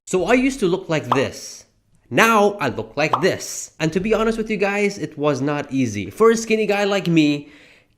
So I used to look like this. Now I look like this. And to be honest with you guys, it was not easy. For a skinny guy like me,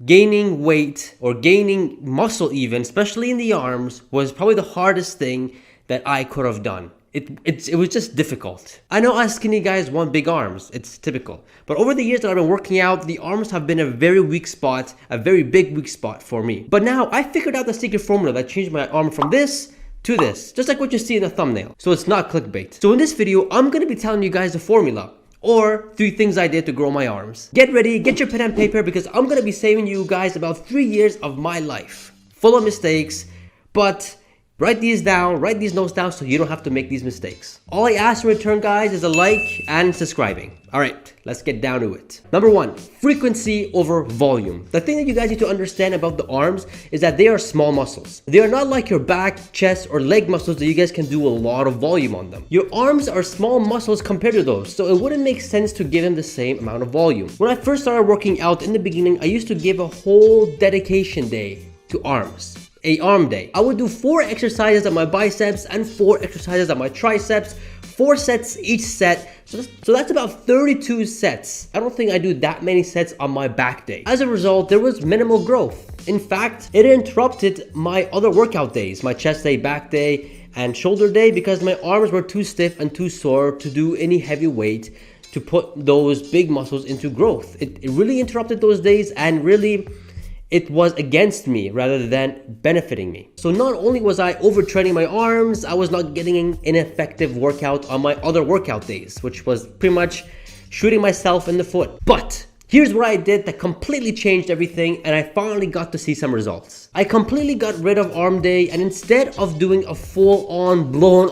gaining weight or gaining muscle even, especially in the arms, was probably the hardest thing that I could have done. It was just difficult. I know us skinny guys want big arms. It's typical. But over the years that I've been working out, the arms have been a very weak spot, a very big weak spot for me. But now I figured out the secret formula that changed my arm from this to this, just like what you see in the thumbnail. So it's not clickbait. So in this video, I'm gonna be telling you guys the formula, or 3 things I did to grow my arms. Get ready, get your pen and paper, because I'm gonna be saving you guys about 3 years of my life. Full of mistakes, but write these notes down so you don't have to make these mistakes. All I ask in return, guys, is a like and subscribing. All right, let's get down to it. Number 1, frequency over volume. The thing that you guys need to understand about the arms is that they are small muscles. They are not like your back, chest, or leg muscles that you guys can do a lot of volume on them. Your arms are small muscles compared to those, so it wouldn't make sense to give them the same amount of volume. When I first started working out in the beginning, I used to give a whole dedication day to arms. A arm day. I would do 4 exercises on my biceps and 4 exercises on my triceps, 4 sets each set. So that's about 32 sets. I don't think I do that many sets on my back day. As a result, there was minimal growth. In fact, it interrupted my other workout days, my chest day, back day, and shoulder day, because my arms were too stiff and too sore to do any heavy weight to put those big muscles into growth. It really interrupted those days, and really it was against me rather than benefiting me. So not only was I overtraining my arms, I was not getting an effective workout on my other workout days, which was pretty much shooting myself in the foot. But here's what I did that completely changed everything, and I finally got to see some results. I completely got rid of arm day, and instead of doing a full-on blown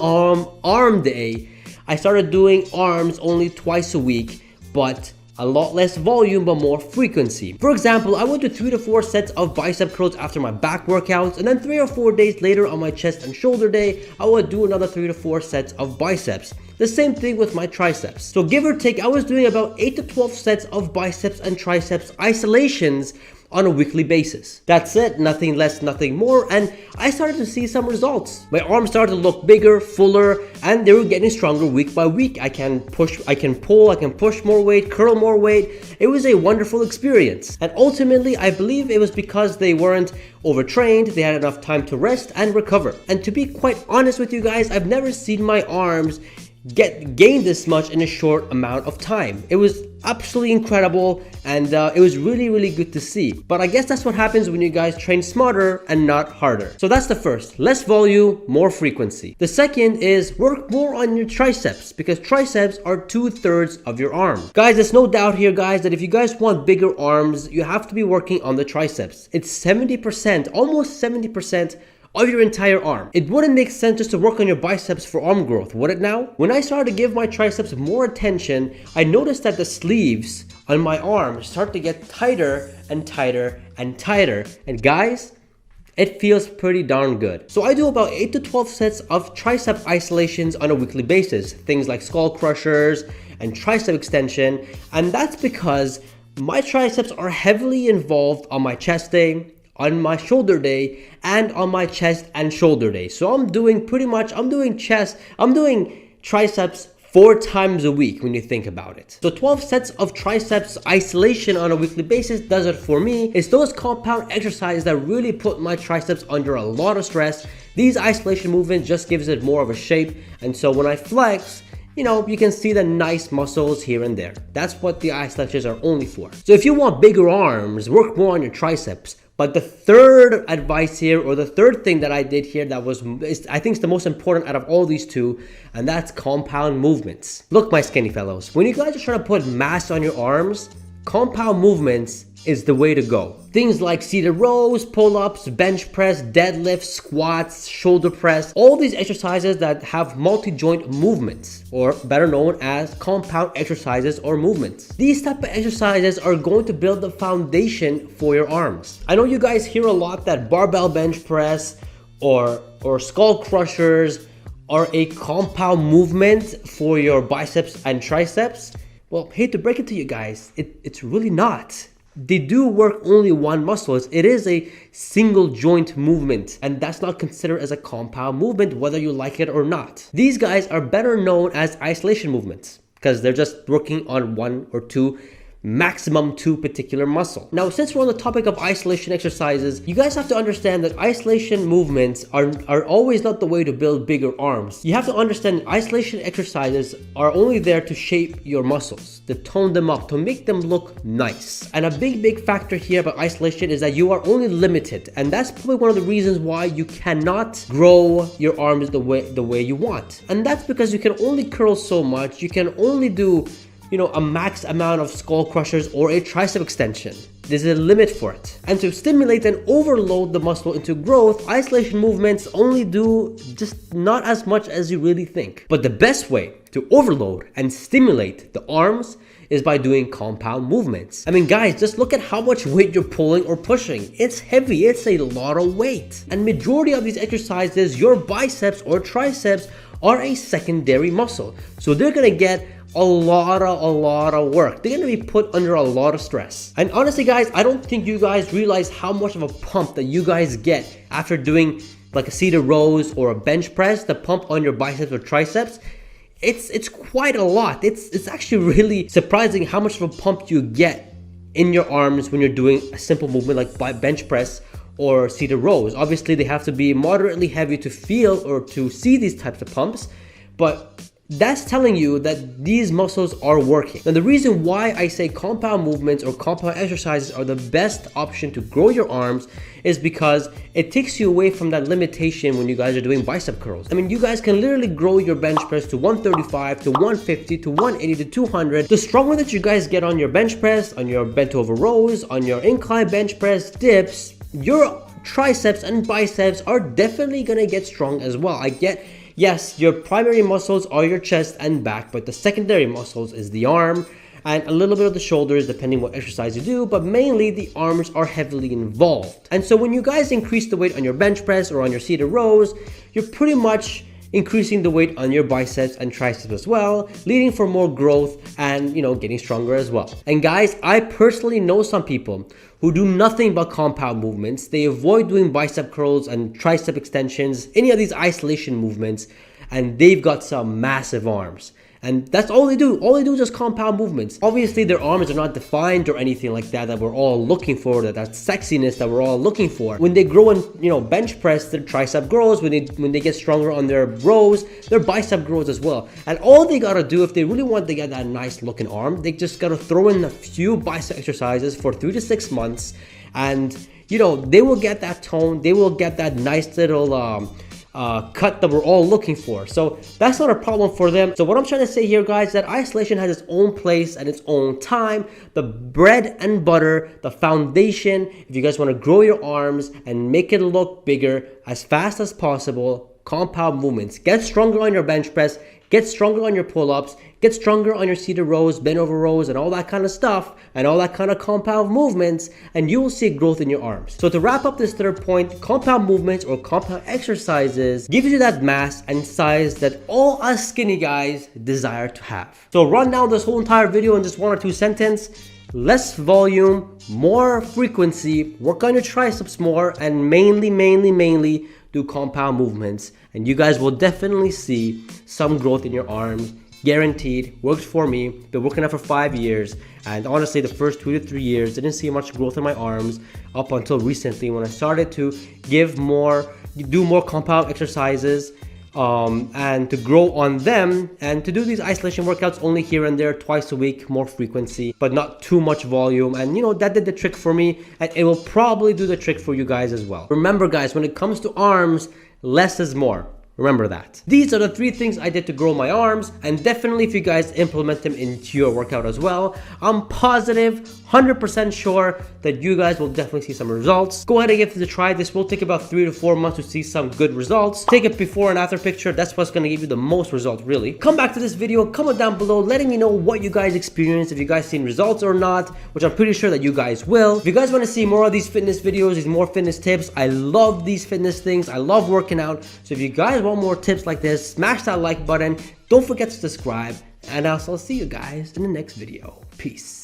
arm day, I started doing arms only twice a week, but a lot less volume but more frequency. For example, I would do 3 to 4 sets of bicep curls after my back workouts, and then 3 or 4 days later on my chest and shoulder day, I would do another 3 to 4 sets of biceps. The same thing with my triceps. So give or take, I was doing about 8 to 12 sets of biceps and triceps isolations on a weekly basis. That's it, nothing less, nothing more, and I started to see some results. My arms started to look bigger, fuller, and they were getting stronger week by week. I can push, I can pull, I can push more weight, curl more weight. It was a wonderful experience. And ultimately, I believe it was because they weren't overtrained, they had enough time to rest and recover. And to be quite honest with you guys, I've never seen my arms gain this much in a short amount of time. It was absolutely incredible, and it was really good to see. But I guess that's what happens when you guys train smarter and not harder. So that's the first: less volume, more frequency. The second is work more on your triceps, because triceps are 2/3 of your arm. Guys, there's no doubt here, guys, that if you guys want bigger arms, you have to be working on the triceps. It's 70%, almost 70% of your entire arm. It wouldn't make sense just to work on your biceps for arm growth, would it now? When I started to give my triceps more attention, I noticed that the sleeves on my arms start to get tighter and tighter and tighter. And guys, it feels pretty darn good. So I do about 8 to 12 sets of tricep isolations on a weekly basis. Things like skull crushers and tricep extension. And that's because my triceps are heavily involved on my chest day, on my shoulder day, and on my chest and shoulder day. So I'm doing triceps 4 times a week when you think about it. So 12 sets of triceps isolation on a weekly basis does it for me. It's those compound exercises that really put my triceps under a lot of stress. These isolation movements just gives it more of a shape, and so when I flex, you know, you can see the nice muscles here and there. That's what the isolections are only for. So if you want bigger arms, work more on your triceps. But the third advice here, or the third thing that I did here that I think is the most important out of all these two, and that's compound movements. Look, my skinny fellows, when you guys are trying to put mass on your arms, compound movements is the way to go. Things like seated rows, pull-ups, bench press, deadlifts, squats, shoulder press, all these exercises that have multi-joint movements, or better known as compound exercises or movements. These type of exercises are going to build the foundation for your arms. I know you guys hear a lot that barbell bench press or skull crushers are a compound movement for your biceps and triceps. Well, hate to break it to you guys, it's really not. They do work only one muscle. It is a single joint movement, and that's not considered as a compound movement, whether you like it or not. These guys are better known as isolation movements because they're just working on one or two, maximum two particular muscle. Now, since we're on the topic of isolation exercises, you guys have to understand that isolation movements are always not the way to build bigger arms. You have to understand isolation exercises are only there to shape your muscles, to tone them up, to make them look nice. And a big factor here about isolation is that you are only limited, and that's probably one of the reasons why you cannot grow your arms the way you want. And that's because you can only curl so much. You can only do a max amount of skull crushers or a tricep extension. There's a limit for it. And to stimulate and overload the muscle into growth, isolation movements only do just not as much as you really think. But the best way to overload and stimulate the arms is by doing compound movements. I mean, guys, just look at how much weight you're pulling or pushing. It's heavy, it's a lot of weight. And majority of these exercises, your biceps or triceps are a secondary muscle. So they're gonna get a lot of work. They're gonna be put under a lot of stress. And honestly, guys, I don't think you guys realize how much of a pump that you guys get after doing like a seated rows or a bench press. The pump on your biceps or triceps, it's quite a lot. It's actually really surprising how much of a pump you get in your arms when you're doing a simple movement like bench press or seated rows. Obviously, they have to be moderately heavy to feel or to see these types of pumps, but that's telling you that these muscles are working. Now, the reason why I say compound movements or compound exercises are the best option to grow your arms is because it takes you away from that limitation when you guys are doing bicep curls. I mean, you guys can literally grow your bench press to 135, to 150, to 180, to 200. The stronger that you guys get on your bench press, on your bent over rows, on your incline bench press, dips, your triceps and biceps are definitely gonna get strong as well. Yes, your primary muscles are your chest and back, but the secondary muscles is the arm and a little bit of the shoulders depending what exercise you do, but mainly the arms are heavily involved. And so when you guys increase the weight on your bench press or on your seated rows, you're pretty much increasing the weight on your biceps and triceps as well, leading for more growth and getting stronger as well. And guys, I personally know some people who do nothing but compound movements. They avoid doing bicep curls and tricep extensions, any of these isolation movements, and they've got some massive arms. And that's all they do. All they do is just compound movements. Obviously, their arms are not defined or anything like that we're all looking for, that sexiness that we're all looking for. When they grow and bench press, their tricep grows. When they get stronger on their rows, their bicep grows as well. And all they gotta do, if they really want to get that nice looking arm, they just gotta throw in a few bicep exercises for 3 to 6 months, and they will get that tone. They will get that nice little cut that we're all looking for. So that's not a problem for them. So what I'm trying to say here, guys, that isolation has its own place and its own time. The bread and butter, the foundation, if you guys want to grow your arms and make it look bigger as fast as possible, compound movements. Get stronger on your bench press, get stronger on your pull-ups, get stronger on your seated rows, bent over rows, and all that kind of stuff, and all that kind of compound movements, and you will see growth in your arms. So to wrap up this third point, compound movements or compound exercises gives you that mass and size that all us skinny guys desire to have. So run down this whole entire video in just 1 or 2 sentences. Less volume, more frequency, work on your triceps more, and mainly do compound movements, and you guys will definitely see some growth in your arms. Guaranteed. Worked for me. Been working out for 5 years, and honestly the first 2 to 3 years didn't see much growth in my arms up until recently when I started to do more compound exercises and to grow on them, and to do these isolation workouts only here and there, twice a week, more frequency, but not too much volume. And that did the trick for me, and it will probably do the trick for you guys as well. Remember, guys, when it comes to arms, less is more. Remember that. These are the 3 things I did to grow my arms, and definitely if you guys implement them into your workout as well, I'm positive, 100% sure that you guys will definitely see some results. Go ahead and give this a try. This will take about 3 to 4 months to see some good results. Take a before and after picture. That's what's going to give you the most results, really. Come back to this video, comment down below, letting me know what you guys experienced, if you guys seen results or not, which I'm pretty sure that you guys will. If you guys want to see more of these fitness videos, these more fitness tips, I love these fitness things. I love working out. So if you guys want more tips like this, smash that like button. Don't forget to subscribe. And I'll see you guys in the next video. Peace.